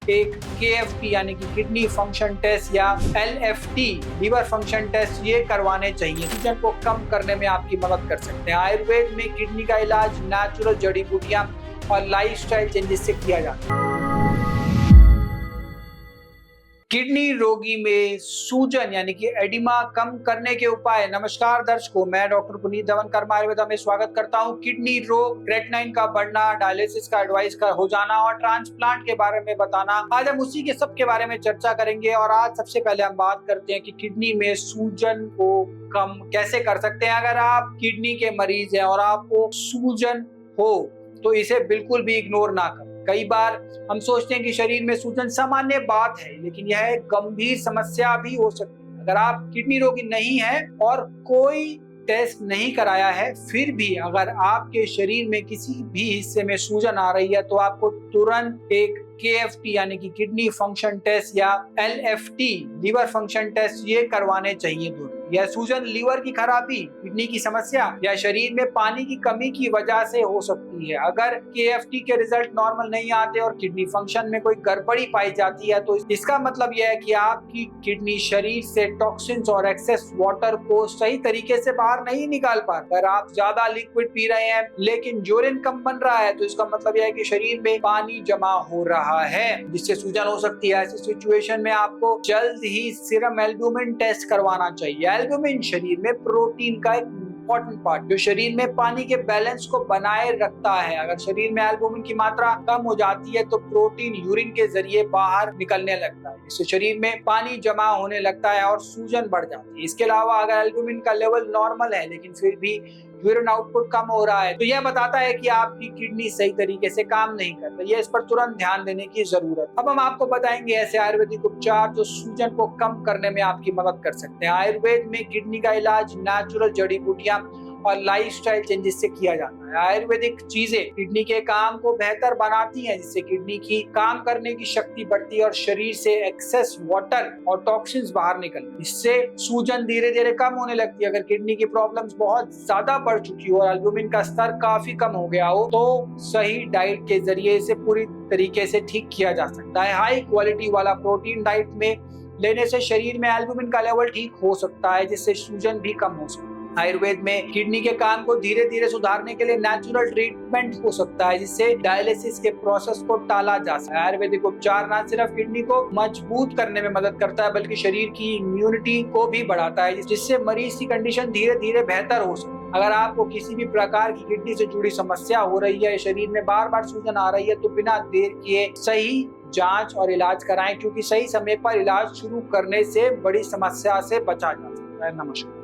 एक KFT यानी कि किडनी फंक्शन टेस्ट या LFT लीवर फंक्शन टेस्ट ये करवाने चाहिए। सूजन को कम करने में आपकी मदद कर सकते हैं। आयुर्वेद में किडनी का इलाज नेचुरल जड़ी बूटियां और लाइफस्टाइल चेंजेस से किया जाता है। किडनी रोगी में सूजन यानी कि एडिमा कम करने के उपाय। नमस्कार दर्शकों, मैं डॉक्टर पुनीत दवनकर्मा आयुर्वेदा में स्वागत करता हूं। किडनी रोग, क्रेटिनाइन का बढ़ना, डायलिसिस का एडवाइस का हो जाना और ट्रांसप्लांट के बारे में बताना, आज हम उसी के सब के बारे में चर्चा करेंगे। और आज सबसे पहले हम बात करते हैं कि किडनी में सूजन को कम कैसे कर सकते हैं। अगर आप किडनी के मरीज हैं और आपको सूजन हो तो इसे बिल्कुल भी इग्नोर ना करें। कई बार हम सोचते हैं कि शरीर में सूजन सामान्य बात है, लेकिन यह एक गंभीर समस्या भी हो सकती है। अगर आप किडनी रोगी नहीं हैं और कोई टेस्ट नहीं कराया है, फिर भी अगर आपके शरीर में किसी भी हिस्से में सूजन आ रही है तो आपको तुरंत एक KFT यानी कि किडनी फंक्शन टेस्ट या LFT लीवर फंक्शन टेस्ट ये करवाने चाहिए दोनों। यह सूजन लीवर की खराबी, किडनी की समस्या या शरीर में पानी की कमी की वजह से हो सकती है। अगर KFT के रिजल्ट नॉर्मल नहीं आते और किडनी फंक्शन में कोई गड़बड़ी पाई जाती है तो इसका मतलब यह है कि आपकी किडनी शरीर से टॉक्सिन्स और एक्सेस वाटर को सही तरीके से बाहर नहीं निकाल पा रही। अगर आप ज्यादा लिक्विड पी रहे हैं लेकिन यूरिन कम बन रहा है तो इसका मतलब यह है कि शरीर में पानी जमा हो रहा है, जिससे सूजन हो सकती है। ऐसी सिचुएशन में आपको जल्द ही सीरम एल्ब्यूमिन टेस्ट करवाना चाहिए। एल्ब्यूमिन शरीर में प्रोटीन का एक इंपॉर्टेंट पार्ट जो शरीर में पानी के बैलेंस को बनाए रखता है। अगर शरीर में एल्ब्यूमिन की मात्रा कम हो जाती है तो प्रोटीन यूरिन के जरिए बाहर निकलने लगता है, जिससे शरीर में पानी जमा होने लगता है और सूजन बढ़ जाती है। इसके अलावा अगर एल्ब्यूमिन का लेवल नॉर्मल है लेकिन फिर भी यूरिन आउटपुट कम हो रहा है तो यह बताता है कि आपकी किडनी सही तरीके से काम नहीं कर रही है। इस पर तुरंत ध्यान देने की जरूरत। अब हम आपको बताएंगे ऐसे आयुर्वेदिक उपचार जो सूजन को कम करने में आपकी मदद कर सकते हैं। आयुर्वेद में किडनी का इलाज नेचुरल जड़ी बूटियां और लाइफस्टाइल चेंजेस से किया जाता है। आयुर्वेदिक चीजें किडनी के काम को बेहतर बनाती हैं, जिससे किडनी की काम करने की शक्ति बढ़ती है और शरीर से एक्सेस वाटर और टॉक्सिन्स बाहर निकलती। इससे सूजन धीरे धीरे कम होने लगती है। अगर किडनी की प्रॉब्लम्स बहुत ज्यादा बढ़ चुकी हो और एल्ब्यूमिन का स्तर काफी कम हो गया हो तो सही डाइट के जरिए इसे पूरी तरीके से ठीक किया जा सकता है। हाई क्वालिटी वाला प्रोटीन डाइट में लेने से शरीर में एल्ब्यूमिन का लेवल ठीक हो सकता है, जिससे सूजन भी कम हो सकता है। आयुर्वेद में किडनी के काम को धीरे धीरे सुधारने के लिए नेचुरल ट्रीटमेंट हो सकता है, जिससे डायलिसिस के प्रोसेस को टाला जा सकता है। आयुर्वेदिक उपचार न सिर्फ किडनी को मजबूत करने में मदद करता है बल्कि शरीर की इम्यूनिटी को भी बढ़ाता है, जिससे मरीज की कंडीशन धीरे धीरे बेहतर हो सकती है। अगर आपको किसी भी प्रकार की किडनी से जुड़ी समस्या हो रही है, शरीर में बार बार सूजन आ रही है तो बिना देर किए सही जांच और इलाज कराएं, क्योंकि सही समय पर इलाज शुरू करने से बड़ी समस्या से बचा जा सकता है। नमस्कार।